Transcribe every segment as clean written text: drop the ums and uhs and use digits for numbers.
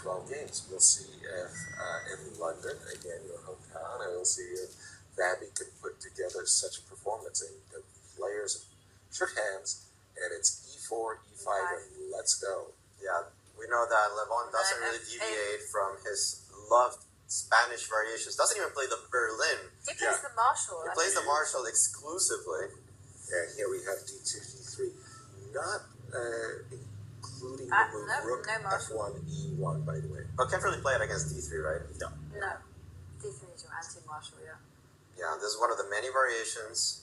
12 games. We'll see if in London, again, your hometown, and we'll see if Vabbie can put together such a performance. And the players shook hands, and it's E4, E5, and let's go. Yeah, we know that Levon doesn't really deviate from his loved Spanish variations. Doesn't even play the Berlin. He plays the Marshall. He plays the Marshall exclusively. And here we have D2, D3. Not including Ah, the move no, Rook no Marshall. F1, E1, by the way. But can't really play it against D3, right? No. No. D3 is your anti-Marshall, yeah. Yeah, this is one of the many variations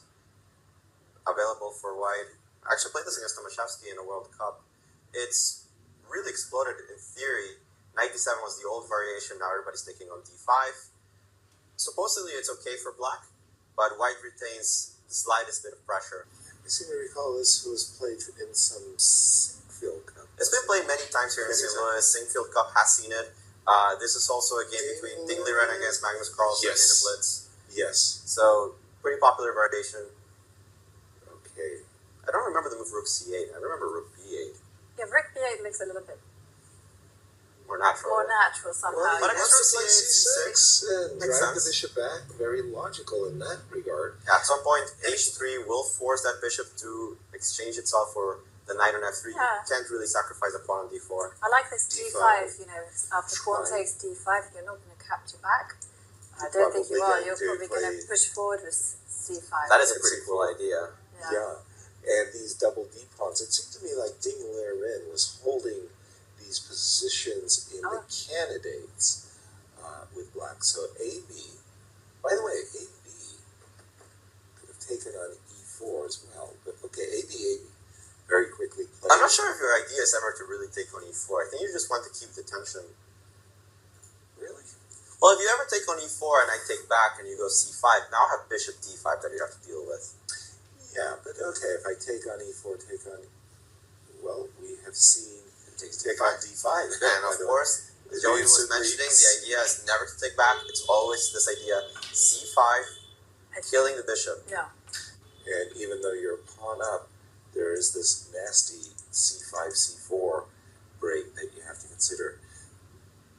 available for white. I actually played this against Tomaszewski in a World Cup. It's really exploded in theory. Knight d7 was the old variation, now everybody's taking on d5. Supposedly it's okay for black, but white retains the slightest bit of pressure. I seem to recall this was played in some Sinkfield Cup. It's been played many times here in St. Louis. Sinkfield Cup has seen it. This is also a game between Dingleren against Magnus Carlsen in the Blitz. Yes. So, pretty popular variation. Okay. I don't remember the move Rook c8. I remember Rook b8. Yeah, Rook b8 looks a little bit More natural. more natural somehow. Well, But I he guess wants to Rook play C6 and Makes drag the sense. bishop back. Very logical in that regard. At some point, h3 will force that bishop to exchange itself for the knight on f3. Yeah. You can't really sacrifice a pawn on d4. I like this D5. d5, you know, after pawn takes d5, you're not going to capture back. I don't think you are. You're probably going to push forward with c5. That is a pretty cool idea. Yeah. And these double D pawns, it seemed to me like Dingleren was holding these positions in the candidates with black. So AB, by the way, AB could have taken on E4 as well. But okay, AB, very quickly played. I'm not sure if your idea is ever to really take on e4. I think you just want to keep the tension. Really? Well, if you ever take on e4 and I take back and you go c5, now I have bishop d5 that you have to deal with. Yeah, but okay, if I take on E4, well, we have seen take on D5. And of course, as Joey was mentioning, the idea is never to take back. It's always this idea, c5, killing the bishop. Yeah. And even though you're a pawn up, there is this nasty c5, c4 break that you have to consider.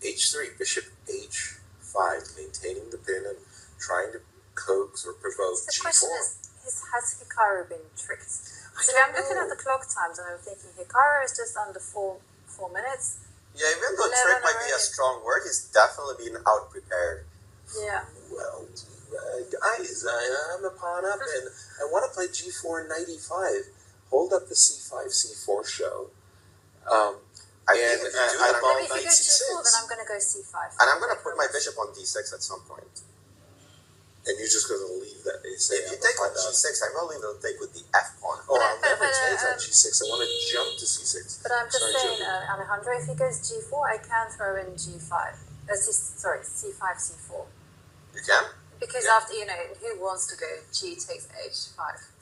h3, bishop h5, maintaining the pin and trying to coax or provoke The g4. question is, has Hikaru been tricked? So I'm looking at the clock times and I'm thinking Hikaru is just under 4 minutes. Yeah, even though Levon trick might be a Aronian. strong word, he's definitely been out-prepared. Yeah. Well, guys, I'm a pawn up and I want to play g4 and knight e5. Hold up the c5, c4 show. I think if you do that, Maybe if you knight go c6. g4, then I'm going to go c5. and I'm going to put my bishop on d6 at some point. And you're just going to leave that. If you take on g6, I'm going to leave the take with the f pawn. Oh, I'll But- never but, take on g6. I want to jump to c6. But I'm just Sorry, saying, Joey. Alejandro, if he goes g4, I can throw in g5. C5, c4. You can? Because Yeah. after, who wants to go g takes h5?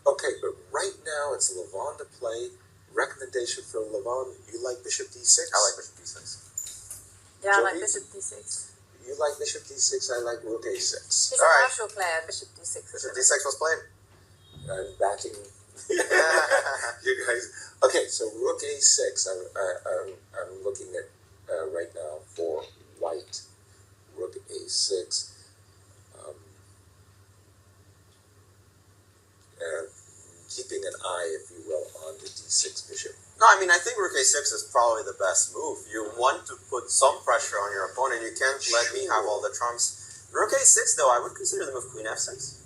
Okay, but right now it's Levon to play. Recommendation for Levon, you like bishop d6? I like bishop d6. Yeah, I like Joey? bishop d6. You like bishop d6, I like rook a6. He's All a right. Marshall player, bishop d6. Bishop d6 was played. I'm backing you guys. Okay, so rook a6. I'm looking at right now for white. Rook a6. Keeping an eye, if you will, on the d6 bishop. No, I mean, I think rook a6 is probably the best move. You want to put some pressure on your opponent. You can't let me have all the trumps. Rook a6, though, I would consider the move queen f6.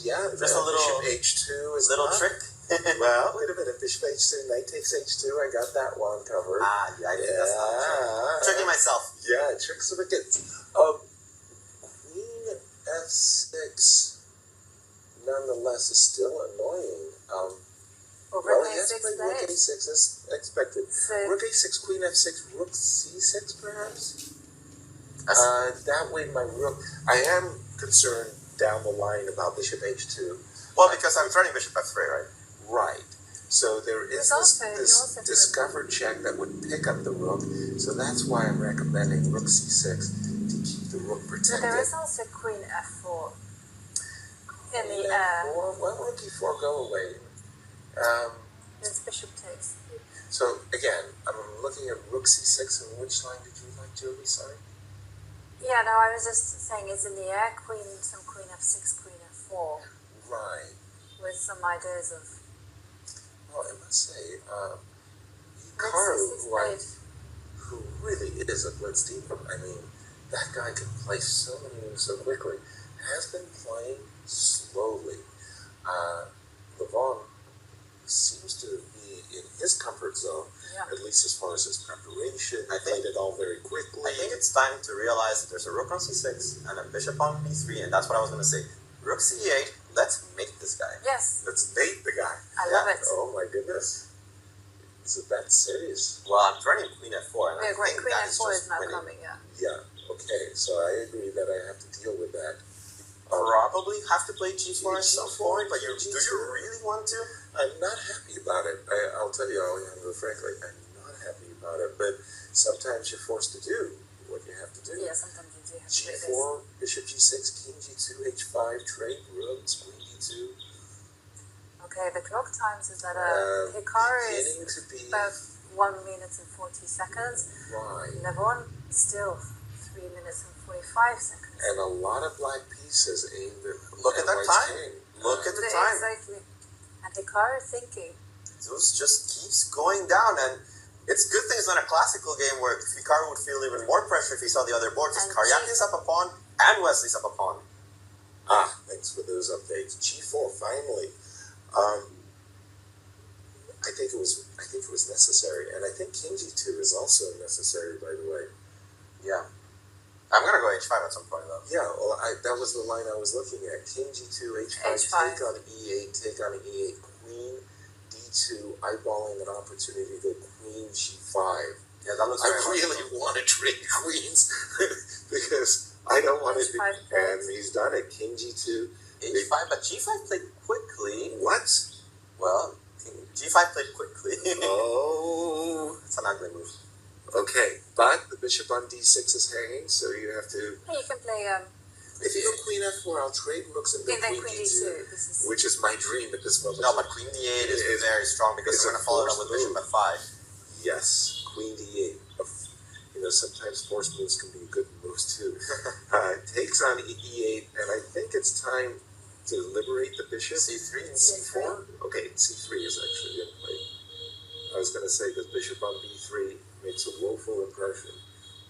Yeah, Just a little bishop h2 is little not. trick. Well, wait a minute. Bishop h2, knight takes h2. I got that one covered. Yeah, I think that's not a trick. Tricking myself. Yeah, tricks of a kids. Queen f6, nonetheless, is still annoying. Or Well, rook he has a6 played rook there. a6 as expected. So, Rook a6, queen f6, rook c6, perhaps? That's- That way my rook... I am concerned down the line about bishop h2. Well, because I'm threatening bishop f3, right? Right. So there is You this also discover check that would pick up the rook. So that's why I'm recommending rook c6 to keep the rook so protected. there is also queen f4 in the air. Well, rook e4, go away. There's bishop takes. So again, I'm looking at rook c6, and which line did you like, Joby? Sorry. Yeah, no, I was just saying it's in the air. Some queen f6, queen f4. Right. With some ideas of. Well, I must say, Hikaru, who really is a blitz deeper. I mean, that guy can play so many moves so quickly. Has been playing slowly. Levon seems to be in his comfort zone, at least as far as his preparation. I played it all very quickly. I think it's time to realize that there's a rook on c6 and a bishop on b3, and that's what I was going to say. Rook c8, let's mate this guy. Yes. Let's mate the guy. I love it. Oh my goodness. Is it that serious? Well, I'm turning queen f4, and I think queen that f4 is just now winning. coming, Yeah, okay, so I agree that I have to deal with that. Probably have to play g4 at some G4, point, but do you really want to? I'm not happy about it. I'll tell you, Alejandro, frankly, I'm not happy about it, but sometimes you're forced to do what you have to do. Yeah, sometimes you do have to do this. G4, bishop g6, king g2, h5, trade rooks, queen d2. Okay, the clock times is that Hikaru is about 1 minute and 40 seconds. Right. Levon still 3 minutes and 45 seconds. And a lot of black pieces aimed at Look at that time. Look at the time. Exactly. And Hikaru thinking. This just keeps going down, and it's good thing it's not a classical game where Hikaru would feel even more pressure if he saw the other board, because Karyakin's up a pawn and Wesley's up a pawn. Thanks for those updates. G4 finally. I think it was necessary, and I think king g2 is also necessary, by the way. Yeah. I'm gonna go h5 at some point, though. Yeah, well, that was the line I was looking at. King g2, h5, take on e8, take on e8, queen d2, eyeballing an opportunity to go queen g5. Yeah, that looks I very really want to trade queens because I don't want to. And he's done it. King g2, h5, but g5 played quickly. What? Well, g5 played quickly. Oh, it's an ugly move. Okay, but the bishop on d6 is hanging, so you have to. Hey, you can play. If you go queen f4, I'll trade rooks and go queen d2, which is my dream at this moment. No, but queen d8 is very strong because it's going to follow it up with bishop f5. Yes, queen d8. Sometimes forced moves can be good moves too. Takes on e8, and I think it's time to liberate the bishop. c3 and c4? Okay, c3 is actually in play. I was going to say that bishop on b3 makes a woeful impression.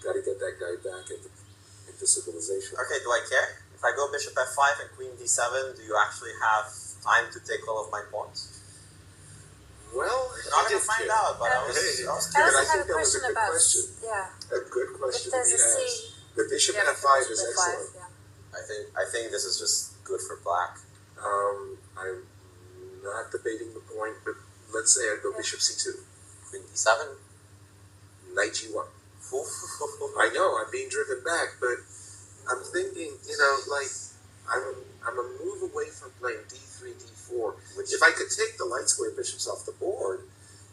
Got to get that guy back into civilization. Okay, do I care? If I go bishop f5 and queen d7, do you actually have time to take all of my pawns? Well, you're not going to find out, but I was curious. I also have a question about a good question if there's to be a C, asked. The bishop yeah, f5 is excellent. I think this is just good for black. I'm not debating the point, but let's say I go bishop c2. Queen d7. Knight g1. I know, I'm being driven back, but I'm thinking, I'm a move away from playing d3, d4. If I could take the light square bishops off the board,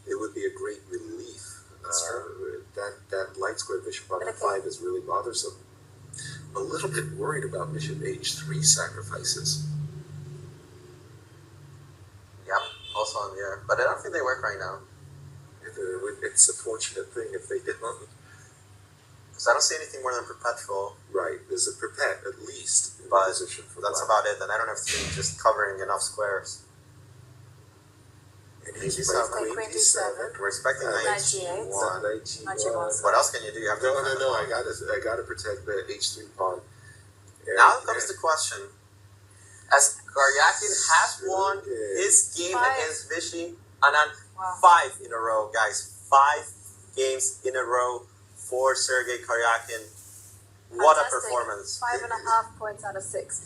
it would be a great relief. That's true. That light square bishop on f5 is really bothersome. A little bit worried about bishop h3 sacrifices. Yep, also on the air. But I don't think they work right now. It's a fortunate thing if they didn't. Because I don't see anything more than perpetual. Right, there's a perpet at least in but position for that's black. about it. Then I don't have to be just covering enough squares. And he's playing queen d7. We're expecting knight g1. Knight g1. What else can you do? You have No. I gotta protect the h3 pawn. Now comes the question: as Karyakin has won his game against Vichy, Anand, 5 in a row, guys. 5 games in a row for Sergei Karyakin. What a performance! 5.5 points out of 6.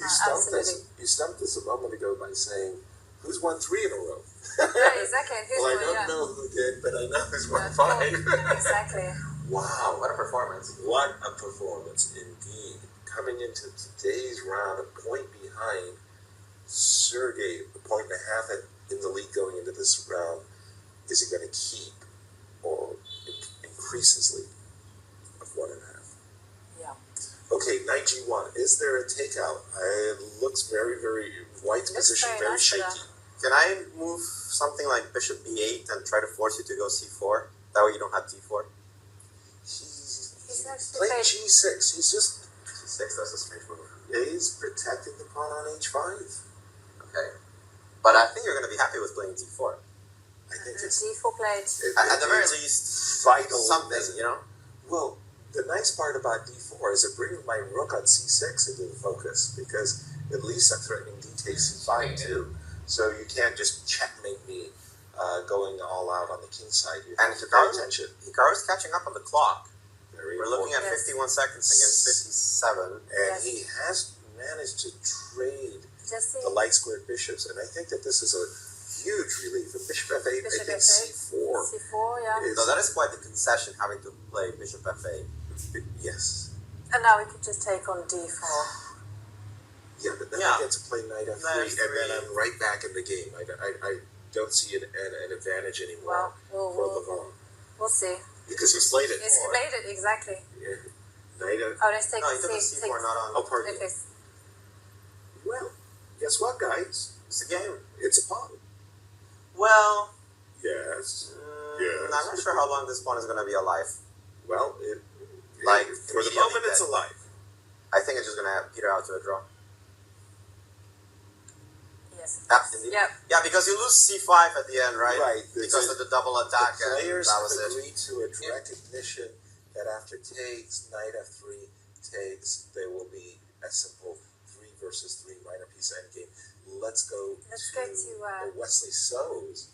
You stumped us a moment ago by saying, "Who's won 3 in a row?" Yeah, exactly. Well, I don't know who did, but I know who's won 5. Exactly. Wow, what a performance! What a performance indeed. Coming into today's round, a point behind Sergei, a point and a half in the lead going into this round. Is he going to keep or increase his lead of 1.5? Yeah. Okay, knight g1. Is there a takeout? It looks very, very white's position very shaky. Can I move something like bishop b8 and try to force you to go c4? That way you don't have d4. He's playing g6. He's just c6. That's a strange move. yeah, he's protecting the pawn on h5. Okay, but I think you're going to be happy with playing d4. I think it's d4 played. At the very least, vital something, you know. Well, the nice part about d4 is it brings my rook on c6 into the focus because at least I'm threatening d takes c5 too. So you can't just checkmate me going all out on the king side. You have to pay attention. Hikaru's catching up on the clock. Very We're looking at Yes. 51 seconds against 57. And Yes. he has managed to trade Just the light squared bishops, and I think that this is a huge relief. And bishop f8, Bishop I think f8. c4 c4, yeah. is So that is quite the concession, having to play bishop f8. yes. And now we could just take on d4. Yeah, but then Yeah. I get to play knight f3, Knight and then f3. I'm right back in the game. I don't see an advantage anymore Well, for Levon we'll see. because he's played it. Yes, he played it, exactly. Yeah. Knight f. Oh, let's take No, he took a take- c4, not on. Oh, pardon me. Okay. Well, guess what, guys? It's a game. It's a pawn. Well, Yes. I'm not sure how long this pawn is going to be alive. Well, Like, for the immediately moment, it's dead. alive. I think it's just going to peter out to a draw. Yes. Indeed. Yep. Yeah, because you lose c5 at the end, right? Right. Because of the double attack, The and players that have was it. agreed to a recognition that after takes, knight f3 takes, there will be a simple 3 versus 3 minor piece endgame. Let's go Let's to go to, Wesley So's